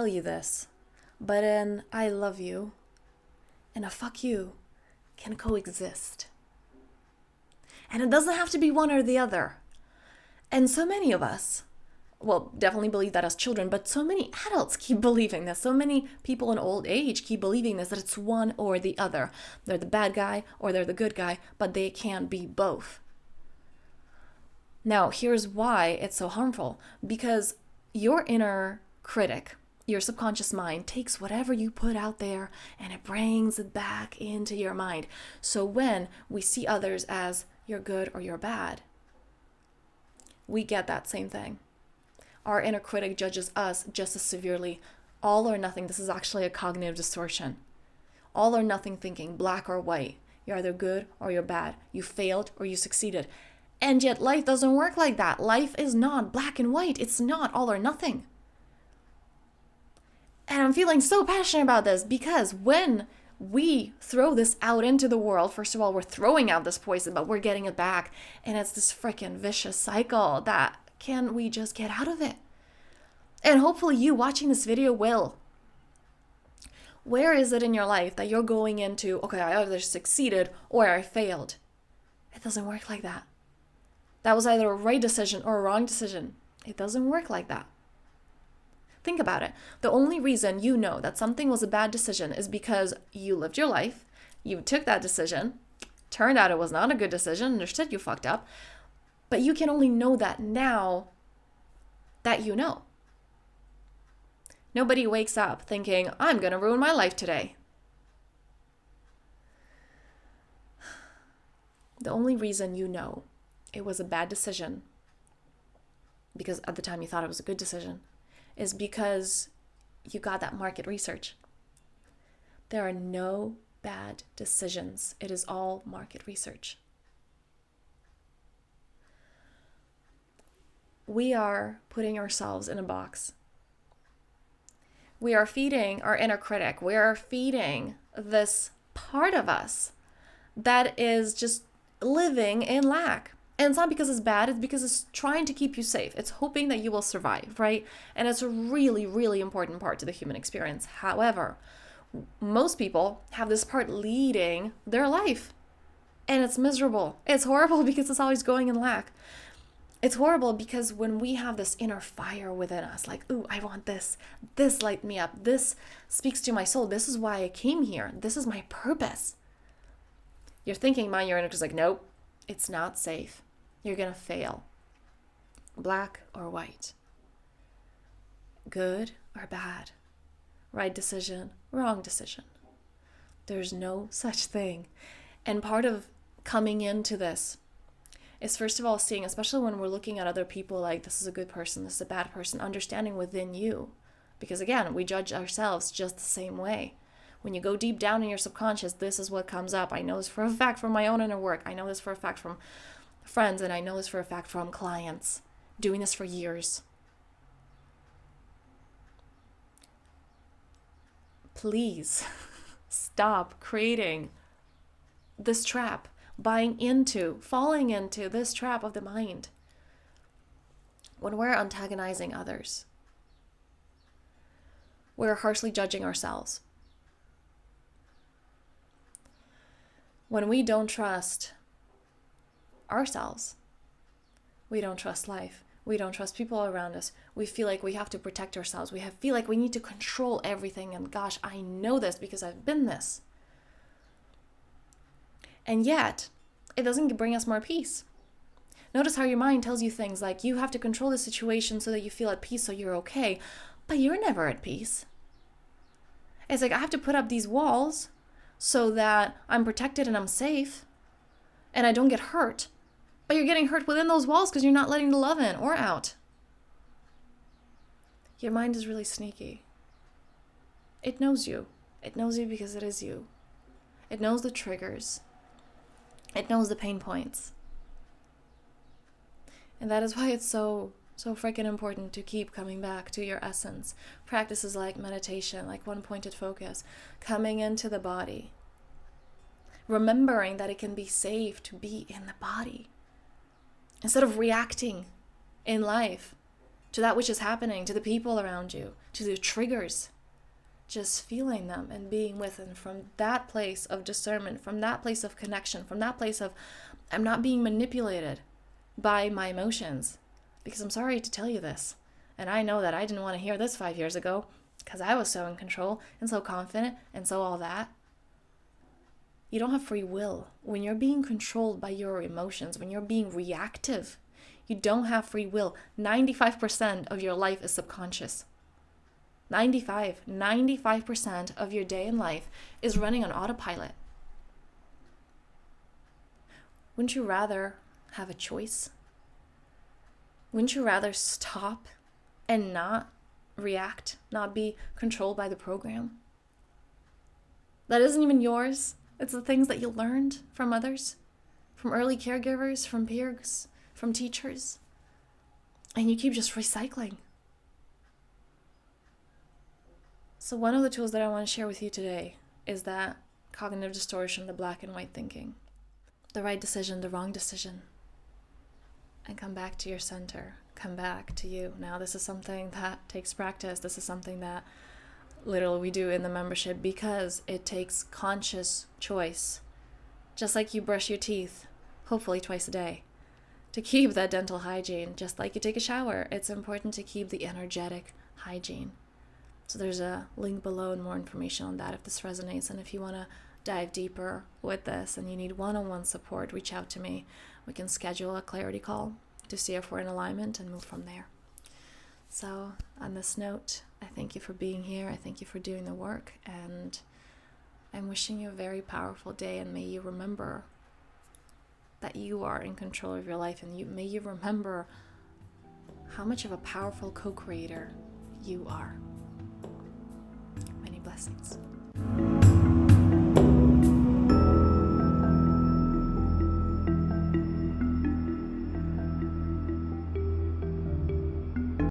tell you this, but an I love you and a fuck you can coexist. And it doesn't have to be one or the other. And so many of us, well, definitely believe that as children, but so many adults keep believing this. So many people in old age keep believing this, that it's one or the other. They're the bad guy or they're the good guy, but they can't be both. Now, here's why it's so harmful. Because your inner critic, your subconscious mind, takes whatever you put out there and it brings it back into your mind. So when we see others as you're good or you're bad, we get that same thing. Our inner critic judges us just as severely. All or nothing. This is actually a cognitive distortion. All or nothing thinking, black or white. You're either good or you're bad. You failed or you succeeded. And yet life doesn't work like that. Life is not black and white. It's not all or nothing. And I'm feeling so passionate about this because when we throw this out into the world, first of all, we're throwing out this poison, but we're getting it back. And it's this freaking vicious cycle that can we just get out of it? And hopefully you watching this video will. Where is it in your life that you're going into, okay, I either succeeded or I failed? It doesn't work like that. That was either a right decision or a wrong decision. It doesn't work like that. Think about it. The only reason you know that something was a bad decision is because you lived your life, you took that decision, turned out it was not a good decision, understood you fucked up, but you can only know that now that you know. Nobody wakes up thinking, I'm going to ruin my life today. The only reason you know it was a bad decision, because at the time you thought it was a good decision, is because you got that market research. There are no bad decisions. It is all market research. We are putting ourselves in a box. We are feeding our inner critic. We are feeding this part of us that is just living in lack. And it's not because it's bad, it's because it's trying to keep you safe. It's hoping that you will survive, right? And it's a really, really important part to the human experience. However, most people have this part leading their life. And it's miserable. It's horrible because it's always going in lack. It's horrible because when we have this inner fire within us, like, ooh, I want this light me up, this speaks to my soul, this is why I came here, this is my purpose. You're thinking, mind your inner is like, nope, it's not safe. You're going to fail. Black or white. Good or bad. Right decision, wrong decision. There's no such thing. And part of coming into this is first of all seeing, especially when we're looking at other people like this is a good person, this is a bad person, understanding within you. Because again, we judge ourselves just the same way. When you go deep down in your subconscious, this is what comes up. I know this for a fact from my own inner work. I know this for a fact from friends, and I know this for a fact from clients. Doing this for years. Please stop creating this trap. Falling into this trap of the mind. When we're antagonizing others, we're harshly judging ourselves. When we don't trust ourselves, we don't trust life. We don't trust people around us. We feel like we have to protect ourselves. Feel like we need to control everything. And gosh, I know this because I've been this. And yet, it doesn't bring us more peace. Notice how your mind tells you things like you have to control the situation so that you feel at peace so you're okay. But you're never at peace. It's like I have to put up these walls so that I'm protected and I'm safe and I don't get hurt. But you're getting hurt within those walls because you're not letting the love in or out. Your mind is really sneaky. It knows you. It knows you because it is you. It knows the triggers. It knows the pain points. And that is why it's so freaking important to keep coming back to your essence. Practices like meditation, like one-pointed focus, coming into the body. Remembering that it can be safe to be in the body. Instead of reacting in life, to that which is happening, to the people around you, to the triggers. Just feeling them and being with them from that place of discernment, from that place of connection, from that place of I'm not being manipulated by my emotions. Because I'm sorry to tell you this, and I know that I didn't want to hear this 5 years ago because I was so in control and so confident and so all that. You don't have free will. When you're being controlled by your emotions, when you're being reactive, you don't have free will. 95% of your life is subconscious. 95% of your day in life is running on autopilot. Wouldn't you rather have a choice? Wouldn't you rather stop and not react, not be controlled by the program? That isn't even yours. It's the things that you learned from others, from early caregivers, from peers, from teachers. And you keep just recycling. So one of the tools that I want to share with you today is that cognitive distortion, the black and white thinking. The right decision, the wrong decision. And come back to your center. Come back to you. Now, this is something that takes practice. This is something that literally we do in the membership because it takes conscious choice. Just like you brush your teeth, hopefully twice a day, to keep that dental hygiene. Just like you take a shower, it's important to keep the energetic hygiene. So there's a link below and more information on that if this resonates. And if you want to dive deeper with this and you need one-on-one support, reach out to me. We can schedule a clarity call to see if we're in alignment and move from there. So on this note, I thank you for being here. I thank you for doing the work. And I'm wishing you a very powerful day. And may you remember that you are in control of your life. And may you remember how much of a powerful co-creator you are. Many blessings.